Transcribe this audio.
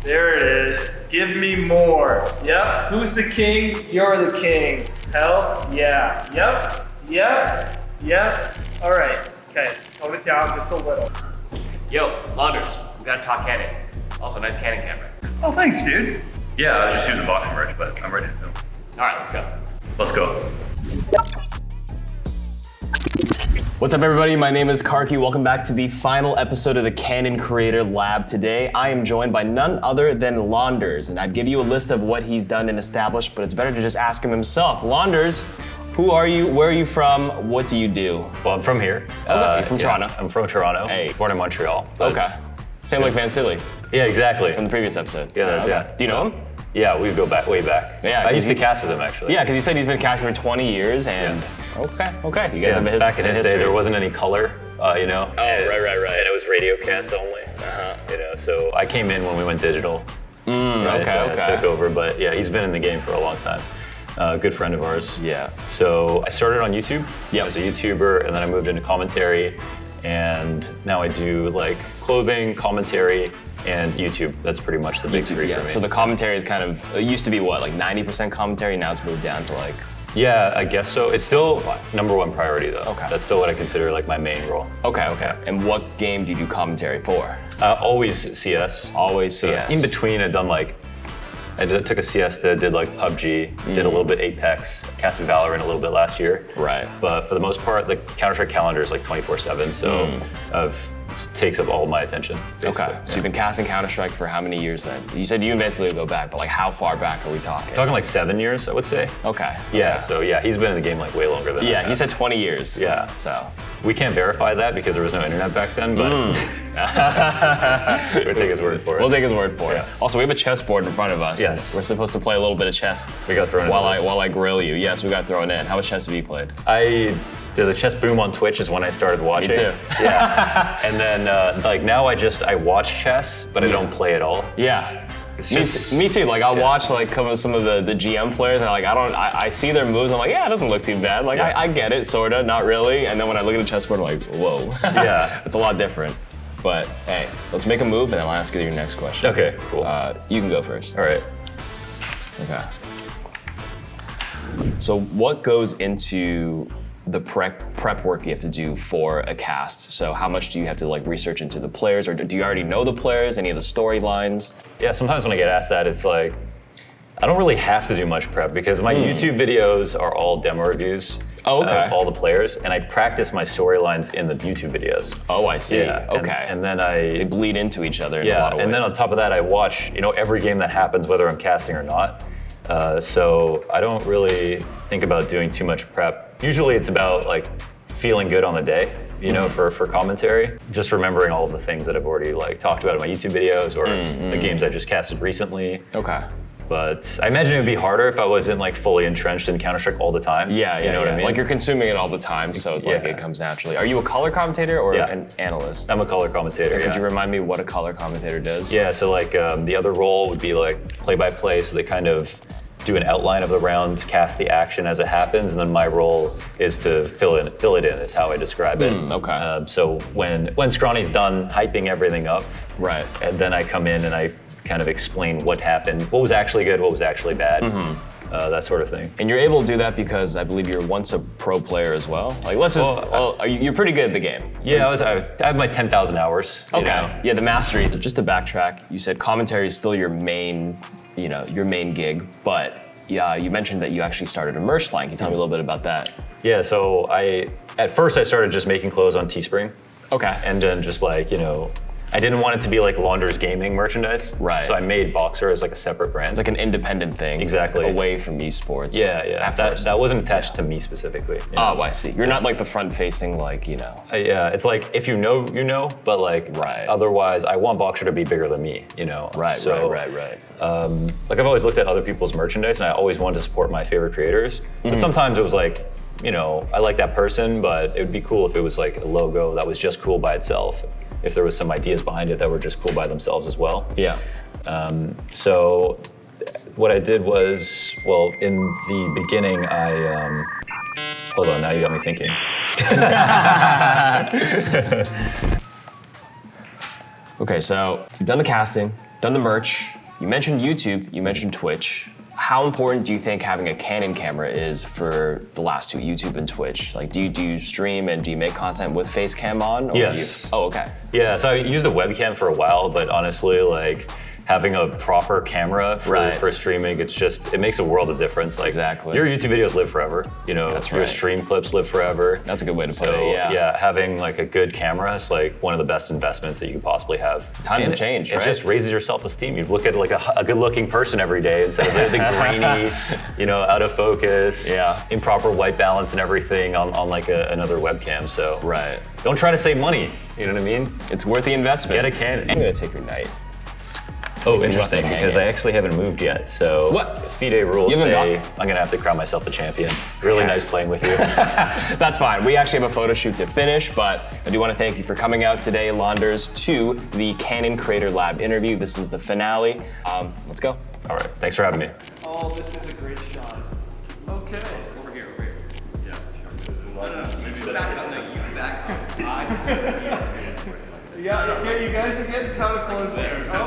There it is. Give me more. Yep. Who's the king? You're the king. Hell yeah. Yep. All right. Okay. Tone it down just a little. Yo, Launders, we gotta talk Canon. Also, nice Canon camera. Oh, thanks, dude. Yeah, I was just using the box merch, but I'm ready to film. All right, let's go. Let's go. What's up, everybody? My name is KarQ. Welcome back to the final episode of the Canon Creator Lab. Today, I am joined by none other than Launders, and I'd give you a list of what he's done and established, but it's better to just ask him himself. Launders, who are you? Where are you from? What do you do? Well, I'm from here. You're from Toronto. I'm from Toronto. Hey. Born in Montreal. but- Okay. Same like Van Silly Yeah, exactly. from the previous episode. Yeah, Okay. yeah. Do you know him? Yeah, we go back, way back. Yeah, I used to 'cause cast with him, actually. Yeah, because he said he's been casting for 20 years, and okay. You guys Yeah, have a back in his day, history. there wasn't any color, you know? Oh, right. And it was radio cast only. You know, so I came in when we went digital. Right, so I took over, but yeah, he's been in the game for a long time. Good friend of ours. Yeah. So I started on YouTube Yep. as a YouTuber, and then I moved into commentary, and now I do like clothing, commentary, and YouTube. That's pretty much the big three for me. So the commentary is kind of, it used to be what, like 90% commentary, now it's moved down to like... Yeah, I guess so. It's still number one priority though. Okay. That's still what I consider like my main role. Okay. And what game do you do commentary for? Always CS. Always So CS. in between, I've done like, took a siesta, did like PUBG, did a little bit Apex, casted Valorant a little bit last year. Right. But for the most part, the Counter-Strike calendar is like 24/7, so it takes up all my attention. Basically. Okay, so you've been casting Counter-Strike for how many years then? You said you and Van go back, but like how far back are we talking? Talking like 7 years, I would say. Okay. Yeah, so yeah, he's been in the game like way longer than I Yeah, have. he said 20 years. Yeah. So. We can't verify that because there was no internet back then, but we'll take his word for it. We'll take his word for it. Yeah. Also, we have a chessboard in front of us. Yes. We're supposed to play a little bit of chess. We got thrown in while on this. I grill you. Yes, we got thrown in. How much chess have you played? I did the chess boom on Twitch is when I started watching. Me too. Yeah. And then like now I watch chess, but I don't play at all. Yeah. It's Me too. Like I'll watch like some of the GM players, and I see their moves. I'm like, yeah, it doesn't look too bad. Like Yeah. I get it, sorta, not really. And then when I look at the chessboard, I'm like, whoa. Yeah. It's a lot different. But hey, let's make a move, and then I'll ask you your next question. Okay, cool. You can go first. All right. Okay. So what goes into the prep work you have to do for a cast? So how much do you have to like research into the players, or do you already know the players, any of the storylines? Yeah, sometimes when I get asked that, it's like, I don't really have to do much prep because my YouTube videos are all demo reviews of all the players, and I practice my storylines in the YouTube videos. Oh, I see. Yeah. Okay. And then They bleed into each other in a lot of ways. and then on top of that, I watch every game that happens, whether I'm casting or not. So I don't really think about doing too much prep. Usually it's about like feeling good on the day, for commentary. Just remembering all of the things that I've already like talked about in my YouTube videos or the games I just casted recently. Okay. But I imagine it would be harder if I wasn't like fully entrenched in Counter-Strike all the time. Yeah, You know what I mean? Like you're consuming it all the time, so like Yeah. it comes naturally. Are you a color commentator or Yeah. an analyst? I'm a color commentator. Could yeah. you remind me what a color commentator does? Yeah, so like the other role would be like play-by-play, so they kind of do an outline of the round, cast the action as it happens, and then my role is to fill it in is how I describe it. Okay. So when Scrawny's done hyping everything up, Right. and then I come in and I kind of explain what happened, what was actually good, what was actually bad, that sort of thing. And you're able to do that because I believe you're once a pro player as well. Like you're pretty good at the gig. Yeah, I have my 10,000 hours. you know? Yeah, the mastery. Just to backtrack, you said commentary is still your main gig, but yeah, you mentioned that you actually started a merch line. Can you tell me a little bit about that? Yeah, so at first I started just making clothes on Teespring. Okay. And then just like, I didn't want it to be like Launders gaming merchandise. Right. So I made Boxer as like a separate brand. It's like an independent thing. Exactly. Away from esports. Yeah. That wasn't attached to me specifically. Oh, I see. You're not like the front-facing, like, Yeah, it's like if you know, but like otherwise, I want Boxer to be bigger than me, Right, So, right. Like I've always looked at other people's merchandise, and I always wanted to support my favorite creators. But sometimes it was like, I like that person, but it would be cool if it was like a logo that was just cool by itself. If there was some ideas behind it that were just cool by themselves as well. Yeah. So what I did was, well, in the beginning, hold on, now you got me thinking. Okay, so you've done the casting, done the merch. You mentioned YouTube, you mentioned Twitch. How important do you think having a Canon camera is for the last two, YouTube and Twitch? Like, do you stream and do you make content with face cam on? Or Yes. Oh, okay. Yeah, so I used a webcam for a while, but honestly, like, having a proper camera for streaming, it makes a world of difference. Like, Exactly. your YouTube videos live forever. You know, That's your right. stream clips live forever. That's a good way to put So, it, yeah. yeah, having like a good camera is like one of the best investments that you could possibly have. Times And have changed, it right? just raises your self-esteem. You look at like a good-looking person every day instead of the grainy, you know, out of focus, Yeah. improper white balance and everything on like another webcam. So Right. don't try to save money. You know what I mean? It's worth the investment. Get a Canon. I'm gonna take your night. Oh, can interesting, roughly hang because it. I actually haven't moved yet. So What? FIDE rules You haven't say got- I'm gonna have to crown myself the champion. Really Okay. nice playing with you. That's fine. We actually have a photo shoot to finish, but I do want to thank you for coming out today, Launders, to the Canon Creator Lab interview. This is the finale. Let's go. All right, thanks for having me. Oh, this is a great shot. Okay. Over here, over here. Yeah, sure. You back up, no, you back up. Yeah, okay, you guys are getting kind of close there. Oh.